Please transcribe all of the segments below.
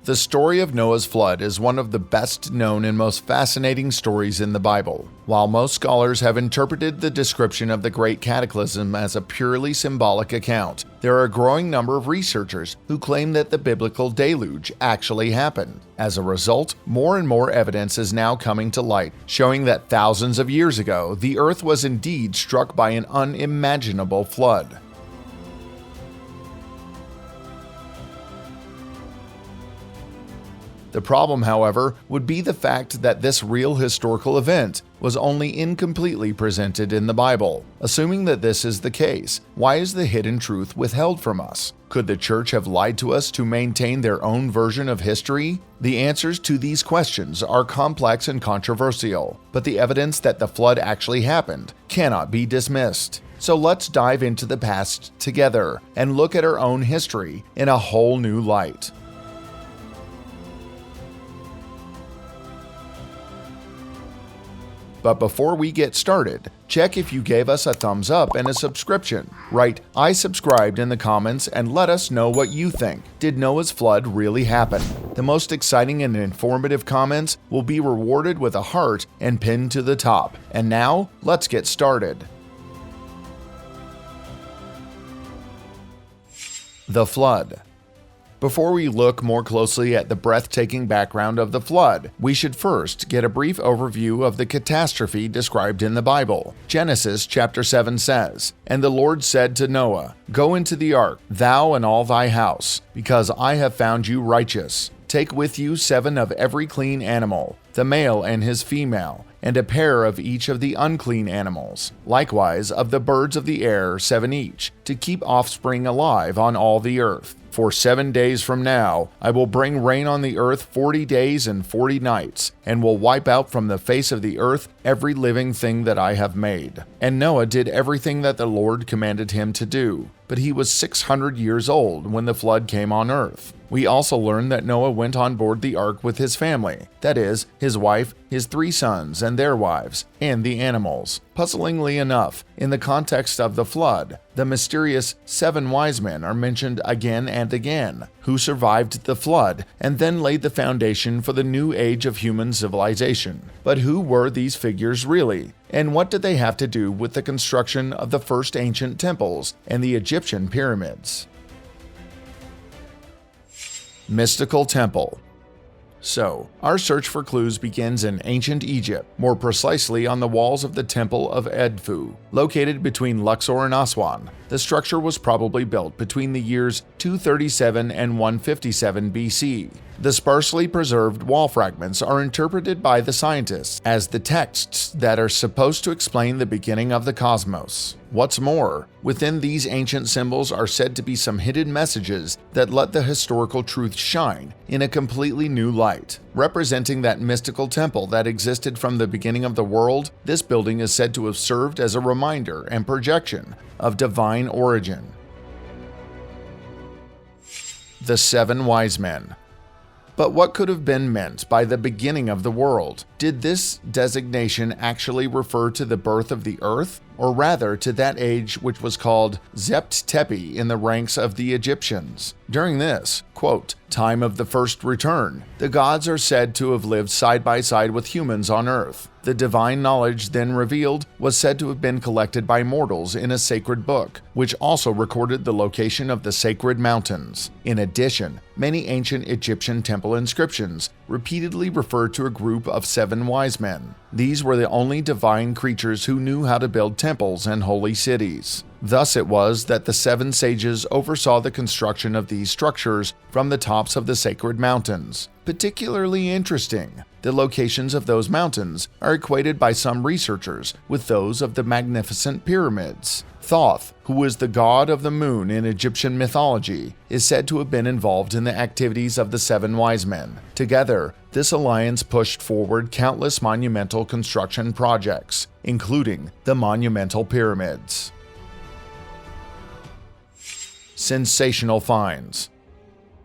The story of Noah's flood is one of the best known and most fascinating stories in the Bible. While most scholars have interpreted the description of the Great Cataclysm as a purely symbolic account, there are a growing number of researchers who claim that the biblical deluge actually happened. As a result, more and more evidence is now coming to light, showing that thousands of years ago, the earth was indeed struck by an unimaginable flood. The problem, however, would be the fact that this real historical event was only incompletely presented in the Bible. Assuming that this is the case, why is the hidden truth withheld from us? Could the church have lied to us to maintain their own version of history? The answers to these questions are complex and controversial, but the evidence that the flood actually happened cannot be dismissed. So let's dive into the past together and look at our own history in a whole new light. But before we get started, check if you gave us a thumbs up and a subscription. Write "I subscribed" in the comments and let us know what you think. Did Noah's flood really happen? The most exciting and informative comments will be rewarded with a heart and pinned to the top. And now, let's get started. The flood. Before we look more closely at the breathtaking background of the flood, we should first get a brief overview of the catastrophe described in the Bible. Genesis chapter 7 says, "And the Lord said to Noah, Go into the ark, thou and all thy house, because I have found you righteous. Take with you 7 of every clean animal, the male and his female, and a pair of each of the unclean animals, likewise of the birds of the air 7 each, to keep offspring alive on all the earth. For 7 days from now I will bring rain on the earth 40 days and 40 nights, and will wipe out from the face of the earth every living thing that I have made." And Noah did everything that the Lord commanded him to do, but he was 600 years old when the flood came on earth. We also learn that Noah went on board the ark with his family, that is, his wife, his 3 sons and their wives, and the animals. Puzzlingly enough, in the context of the flood, the mysterious 7 wise men are mentioned again and again, who survived the flood and then laid the foundation for the new age of human civilization. But who were these figures really? And what did they have to do with the construction of the first ancient temples and the Egyptian pyramids? Mystical Temple. So, our search for clues begins in ancient Egypt, more precisely on the walls of the Temple of Edfu, located between Luxor and Aswan. The structure was probably built between the years 237 and 157 BC. The sparsely preserved wall fragments are interpreted by the scientists as the texts that are supposed to explain the beginning of the cosmos. What's more, within these ancient symbols are said to be some hidden messages that let the historical truth shine in a completely new light. Representing that mystical temple that existed from the beginning of the world, this building is said to have served as a reminder and projection of divine origin. The 7 wise men. But what could have been meant by the beginning of the world? Did this designation actually refer to the birth of the earth, or rather to that age which was called Zept Tepi in the ranks of the Egyptians? During this, quote, time of the first return, the gods are said to have lived side by side with humans on earth. The divine knowledge then revealed was said to have been collected by mortals in a sacred book, which also recorded the location of the sacred mountains. In addition, many ancient Egyptian temple inscriptions repeatedly referred to a group of 7 wise men. These were the only divine creatures who knew how to build temples and holy cities. Thus it was that the 7 sages oversaw the construction of these structures from the tops of the sacred mountains. Particularly interesting, the locations of those mountains are equated by some researchers with those of the magnificent pyramids. Thoth, who is the god of the moon in Egyptian mythology, is said to have been involved in the activities of the 7 wise men. Together, this alliance pushed forward countless monumental construction projects, including the monumental pyramids. Sensational finds.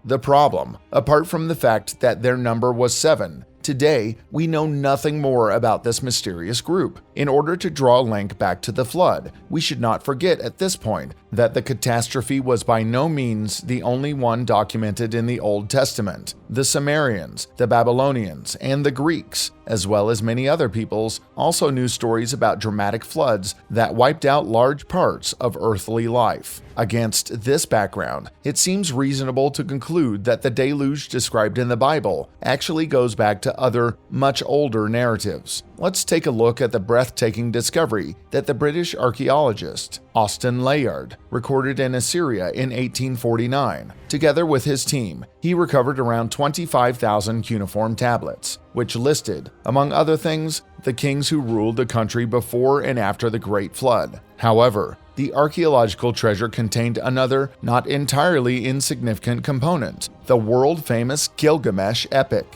The problem, apart from the fact that their number was 7, Today, we know nothing more about this mysterious group. In order to draw a link back to the flood, we should not forget at this point that the catastrophe was by no means the only one documented in the Old Testament. The Sumerians, the Babylonians, and the Greeks, as well as many other peoples, also knew stories about dramatic floods that wiped out large parts of earthly life. Against this background, it seems reasonable to conclude that the deluge described in the Bible actually goes back to other, much older narratives. Let's take a look at the breathtaking discovery that the British archaeologist Austen Layard recorded in Assyria in 1849. Together with his team, he recovered around 25,000 cuneiform tablets, which listed, among other things, the kings who ruled the country before and after the Great Flood. However, the archaeological treasure contained another, not entirely insignificant component, the world-famous Gilgamesh epic.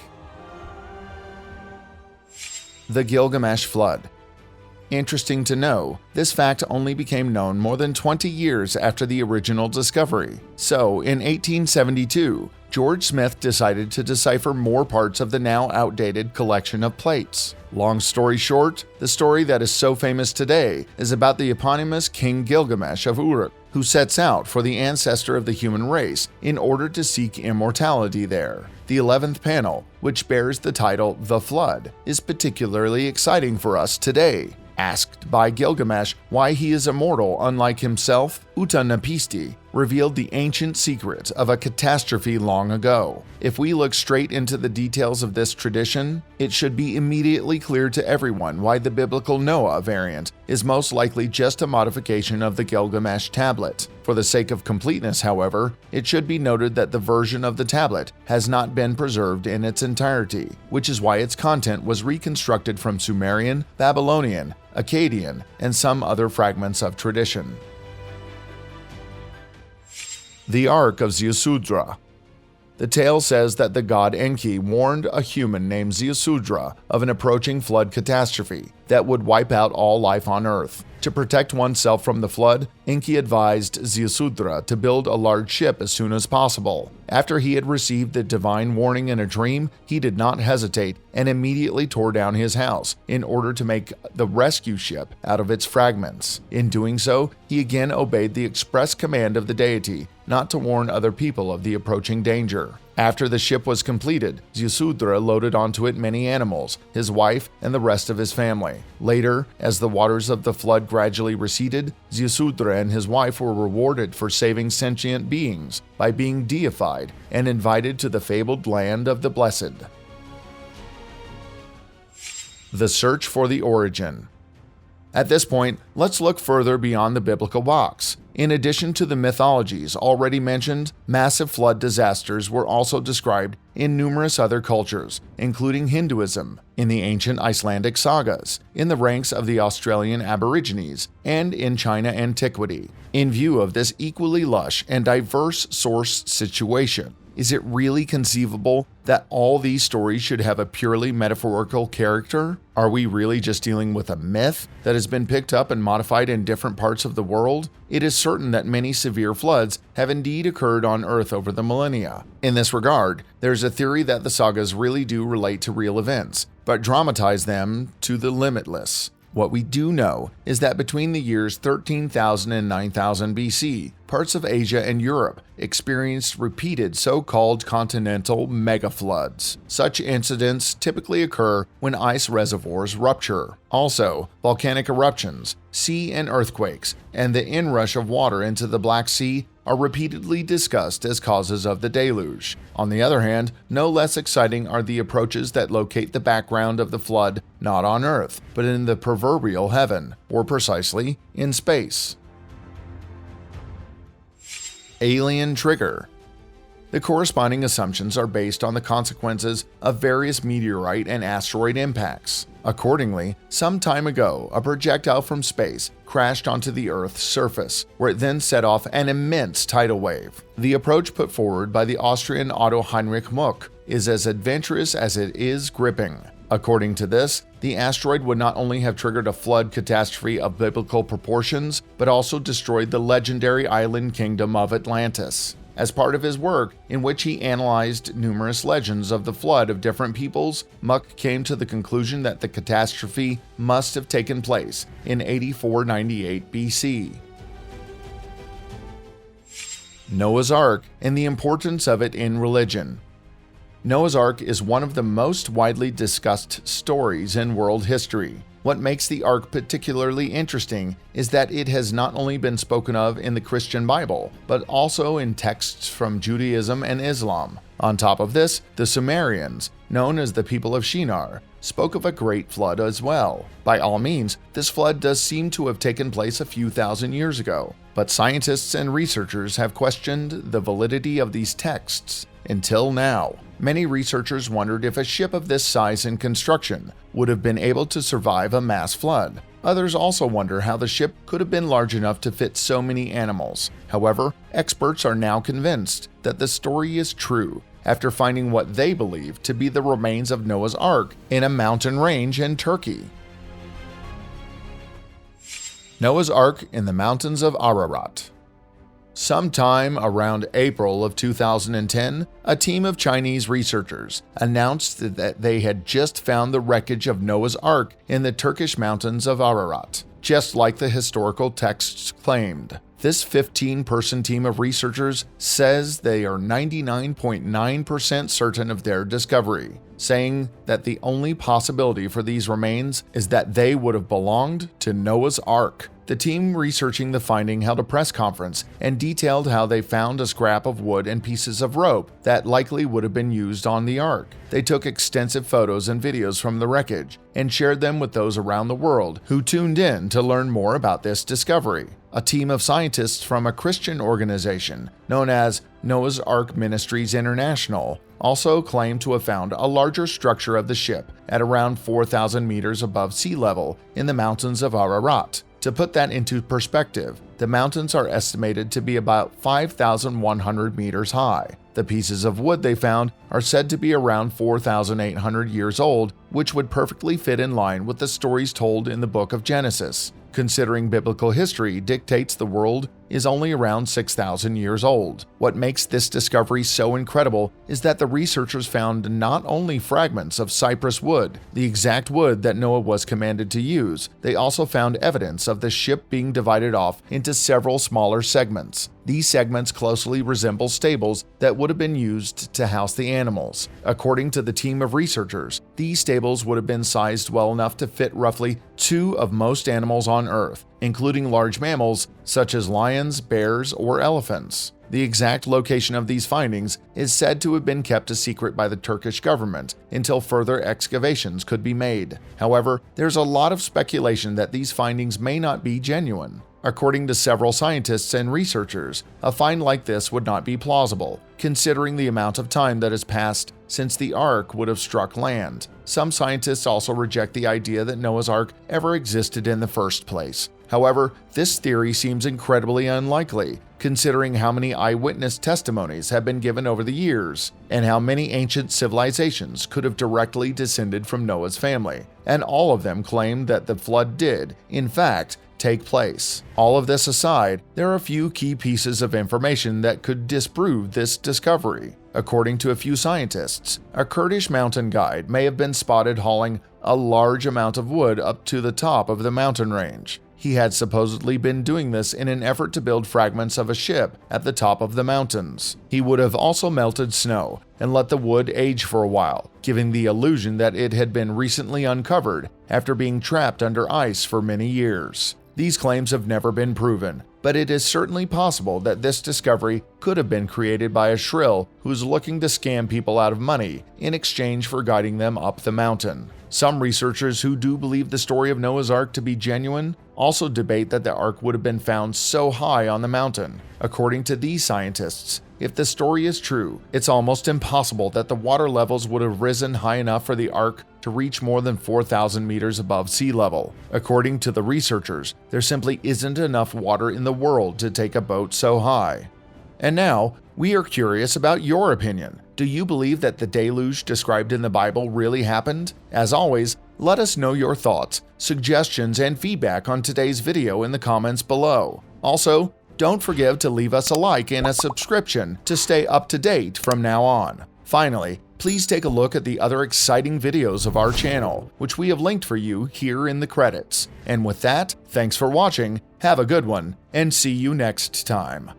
The Gilgamesh Flood. Interesting to know, this fact only became known more than 20 years after the original discovery. So, in 1872, George Smith decided to decipher more parts of the now outdated collection of plates. Long story short, the story that is so famous today is about the eponymous King Gilgamesh of Uruk, who sets out for the ancestor of the human race in order to seek immortality there. The 11th panel, which bears the title The Flood, is particularly exciting for us today. Asked by Gilgamesh why he is immortal unlike himself, Utnapishtim revealed the ancient secret of a catastrophe long ago. If we look straight into the details of this tradition, it should be immediately clear to everyone why the biblical Noah variant is most likely just a modification of the Gilgamesh tablet. For the sake of completeness, however, it should be noted that the version of the tablet has not been preserved in its entirety, which is why its content was reconstructed from Sumerian, Babylonian, Akkadian, and some other fragments of tradition. The Ark of Ziusudra. The tale says that the god Enki warned a human named Ziusudra of an approaching flood catastrophe that would wipe out all life on Earth. To protect oneself from the flood, Enki advised Ziusudra to build a large ship as soon as possible. After he had received the divine warning in a dream, he did not hesitate and immediately tore down his house in order to make the rescue ship out of its fragments. In doing so, he again obeyed the express command of the deity not to warn other people of the approaching danger. After the ship was completed, Ziusudra loaded onto it many animals, his wife, and the rest of his family. Later, as the waters of the flood gradually receded, Ziusudra and his wife were rewarded for saving sentient beings by being deified and invited to the fabled land of the blessed. The search for the origin. At this point, let's look further beyond the biblical box. In addition to the mythologies already mentioned, massive flood disasters were also described in numerous other cultures, including Hinduism, in the ancient Icelandic sagas, in the ranks of the Australian Aborigines, and in China antiquity. In view of this equally lush and diverse source situation, is it really conceivable that all these stories should have a purely metaphorical character? Are we really just dealing with a myth that has been picked up and modified in different parts of the world? It is certain that many severe floods have indeed occurred on Earth over the millennia. In this regard, there's a theory that the sagas really do relate to real events, but dramatize them to the limitless. What we do know is that between the years 13,000 and 9,000 BC, parts of Asia and Europe experienced repeated so-called continental megafloods. Such incidents typically occur when ice reservoirs rupture. Also, volcanic eruptions, sea and earthquakes, and the inrush of water into the Black Sea are repeatedly discussed as causes of the deluge. On the other hand, no less exciting are the approaches that locate the background of the flood not on Earth, but in the proverbial heaven, or precisely, in space. Alien trigger. The corresponding assumptions are based on the consequences of various meteorite and asteroid impacts. Accordingly, some time ago, a projectile from space crashed onto the Earth's surface, where it then set off an immense tidal wave. The approach put forward by the Austrian Otto Heinrich Muck is as adventurous as it is gripping. According to this, the asteroid would not only have triggered a flood catastrophe of biblical proportions, but also destroyed the legendary island kingdom of Atlantis. As part of his work, in which he analyzed numerous legends of the flood of different peoples, Muck came to the conclusion that the catastrophe must have taken place in 8498 BC. Noah's Ark and the importance of it in religion. Noah's Ark is one of the most widely discussed stories in world history. What makes the Ark particularly interesting is that it has not only been spoken of in the Christian Bible, but also in texts from Judaism and Islam. On top of this, the Sumerians, known as the people of Shinar, spoke of a great flood as well. By all means, this flood does seem to have taken place a few thousand years ago, but scientists and researchers have questioned the validity of these texts until now. Many researchers wondered if a ship of this size and construction would have been able to survive a mass flood. Others also wonder how the ship could have been large enough to fit so many animals. However, experts are now convinced that the story is true after finding what they believe to be the remains of Noah's Ark in a mountain range in Turkey. Noah's Ark in the mountains of Ararat. Sometime around April of 2010, a team of Chinese researchers announced that they had just found the wreckage of Noah's Ark in the Turkish mountains of Ararat, just like the historical texts claimed. This 15-person team of researchers says they are 99.9% certain of their discovery, saying that the only possibility for these remains is that they would have belonged to Noah's Ark. The team researching the finding held a press conference and detailed how they found a scrap of wood and pieces of rope that likely would have been used on the Ark. They took extensive photos and videos from the wreckage and shared them with those around the world who tuned in to learn more about this discovery. A team of scientists from a Christian organization known as Noah's Ark Ministries International also claimed to have found a larger structure of the ship at around 4,000 meters above sea level in the mountains of Ararat. To put that into perspective, the mountains are estimated to be about 5,100 meters high. The pieces of wood they found are said to be around 4,800 years old, which would perfectly fit in line with the stories told in the book of Genesis, considering biblical history dictates the world is only around 6,000 years old. What makes this discovery so incredible is that the researchers found not only fragments of cypress wood, the exact wood that Noah was commanded to use, they also found evidence of the ship being divided off into several smaller segments. These segments closely resemble stables that would have been used to house the animals. According to the team of researchers, these stables would have been sized well enough to fit roughly 2 of most animals on Earth, including large mammals such as lions, bears, or elephants. The exact location of these findings is said to have been kept a secret by the Turkish government until further excavations could be made. However, there's a lot of speculation that these findings may not be genuine. According to several scientists and researchers, a find like this would not be plausible, considering the amount of time that has passed since the Ark would have struck land. Some scientists also reject the idea that Noah's Ark ever existed in the first place. However, this theory seems incredibly unlikely, considering how many eyewitness testimonies have been given over the years, and how many ancient civilizations could have directly descended from Noah's family, and all of them claim that the flood did, in fact, take place. All of this aside, there are a few key pieces of information that could disprove this discovery. According to a few scientists, a Kurdish mountain guide may have been spotted hauling a large amount of wood up to the top of the mountain range. He had supposedly been doing this in an effort to build fragments of a ship at the top of the mountains. He would have also melted snow and let the wood age for a while, giving the illusion that it had been recently uncovered after being trapped under ice for many years. These claims have never been proven, but it is certainly possible that this discovery could have been created by a shrill who's looking to scam people out of money in exchange for guiding them up the mountain. Some researchers who do believe the story of Noah's Ark to be genuine also debate that the Ark would have been found so high on the mountain. According to these scientists, if the story is true, it's almost impossible that the water levels would have risen high enough for the Ark to reach more than 4,000 meters above sea level. According to the researchers, there simply isn't enough water in the world to take a boat so high. And now, we are curious about your opinion. Do you believe that the deluge described in the Bible really happened? As always, let us know your thoughts, suggestions, and feedback on today's video in the comments below. Also, Don't forget to leave us a like and a subscription to stay up to date from now on. Finally, please take a look at the other exciting videos of our channel, which we have linked for you here in the credits. And with that, thanks for watching, have a good one, and see you next time.